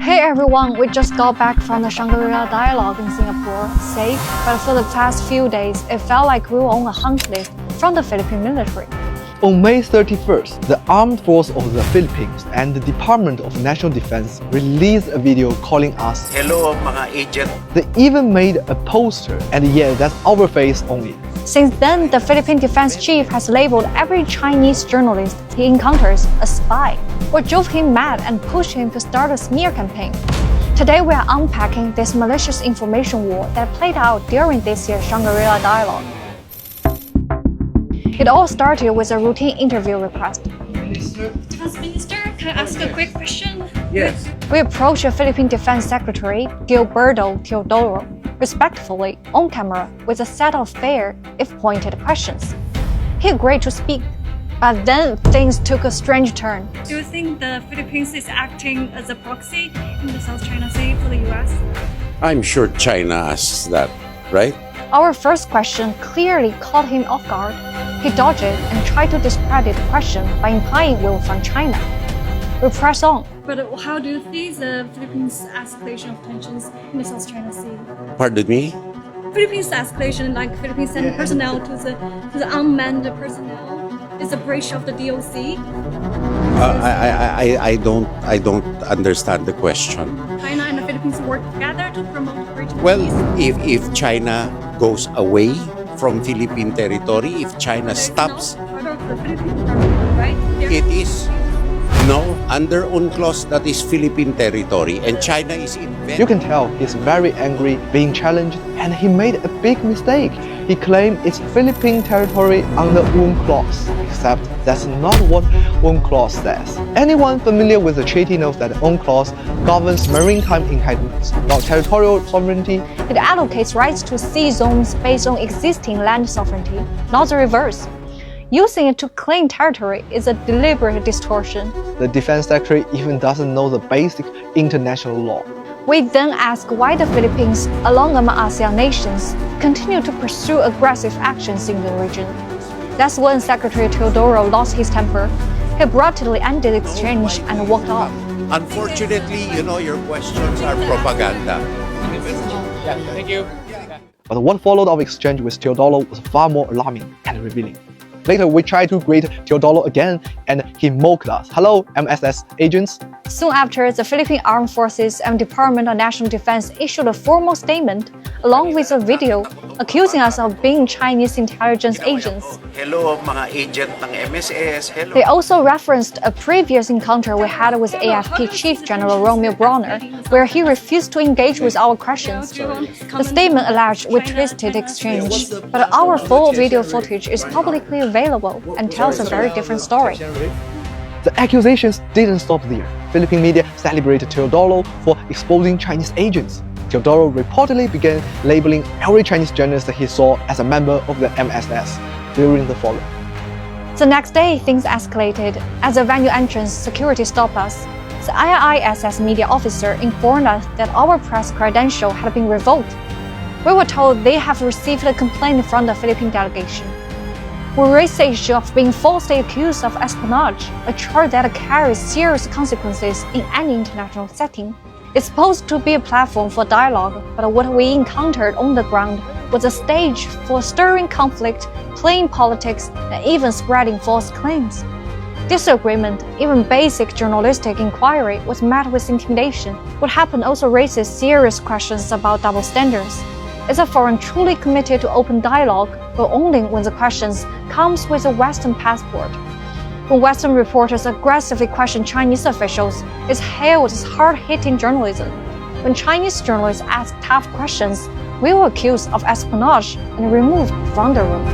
Hey everyone, we just got back from the Shangri-La Dialogue in Singapore, safe, but for the past few days, it felt like we were on a hunt list from the Philippine military. On May 31st, the Armed Forces of the Philippines and the Department of National Defense released a video calling us Hello mga agent. They even made a poster, and yeah, that's our face on it. Since then, the Philippine defense chief has labeled every Chinese journalist he encounters a spy, what drove him mad and pushed him to start a smear campaign. Today we are unpacking this malicious information war that played out during this year's Shangri-La Dialogue. It all started with a routine interview request. Defense Minister, can I ask a quick question? Yes. We approached the Philippine Defense Secretary, Gilberto Teodoro, respectfully, on camera, with a set of fair, if pointed, questions. He agreed to speak, but then things took a strange turn. Do you think the Philippines is acting as a proxy in the South China Sea for the US? I'm sure China asks that, right? Our first question clearly caught him off guard. He dodged it and tried to discredit the question by implying we were from China. We press on. But how do you see the Philippines' escalation of tensions in the South China Sea? Pardon me? Philippines' escalation, like Philippines sending personnel to the unmanned personnel, is a breach of the DOC. I don't understand the question. China and the Philippines work together to promote regional Well, peace. if China goes away from Philippine territory, if China It's stops, not part of the Philippine territory, right? it is no under UNCLOS that is Philippine territory, and China is You inventing. can tell he's very angry, being challenged, and he made a big mistake. He claimed it's Philippine territory under UNCLOS, except that's not what UNCLOS says. Anyone familiar with the treaty knows that UNCLOS governs maritime entitlements, not territorial sovereignty. It allocates rights to sea zones based on existing land sovereignty, not the reverse. Using it to claim territory is a deliberate distortion. The defense secretary even doesn't know the basic international law. We then ask why the Philippines, along among ASEAN nations, continue to pursue aggressive actions in the region. That's when Secretary Teodoro lost his temper. He abruptly ended the exchange and walked off. Unfortunately, your questions are propaganda. But what followed our exchange with Teodoro was far more alarming and revealing. Later, we tried to greet Teodoro again, and he mocked us. Hello, MSS agents. Soon after, the Philippine Armed Forces and Department of National Defense issued a formal statement, along with a video, accusing us of being Chinese intelligence agents. Hello mga agent ng MSS. Hello. They also referenced a previous encounter we had with AFP Chief General Romeo Bronner, where he refused to engage with our questions. The statement alleged we twisted the exchange, but our full video footage is publicly available and tells a very different story. The accusations didn't stop there. Philippine media celebrated Teodoro for exposing Chinese agents. Teodoro reportedly began labeling every Chinese journalist that he saw as a member of the MSS during the forum. The next day, things escalated. At the venue entrance, security stopped us. The IISS media officer informed us that our press credential had been revoked. We were told they have received a complaint from the Philippine delegation. We raised the issue of being falsely accused of espionage, a charge that carries serious consequences in any international setting. It's supposed to be a platform for dialogue, but what we encountered on the ground was a stage for stirring conflict, playing politics, and even spreading false claims. Disagreement, even basic journalistic inquiry, was met with intimidation. What happened also raises serious questions about double standards. Is a foreign truly committed to open dialogue, but only when the questions comes with a Western passport? When Western reporters aggressively question Chinese officials, it's hailed as hard-hitting journalism. When Chinese journalists ask tough questions, we were accused of espionage and removed from the room.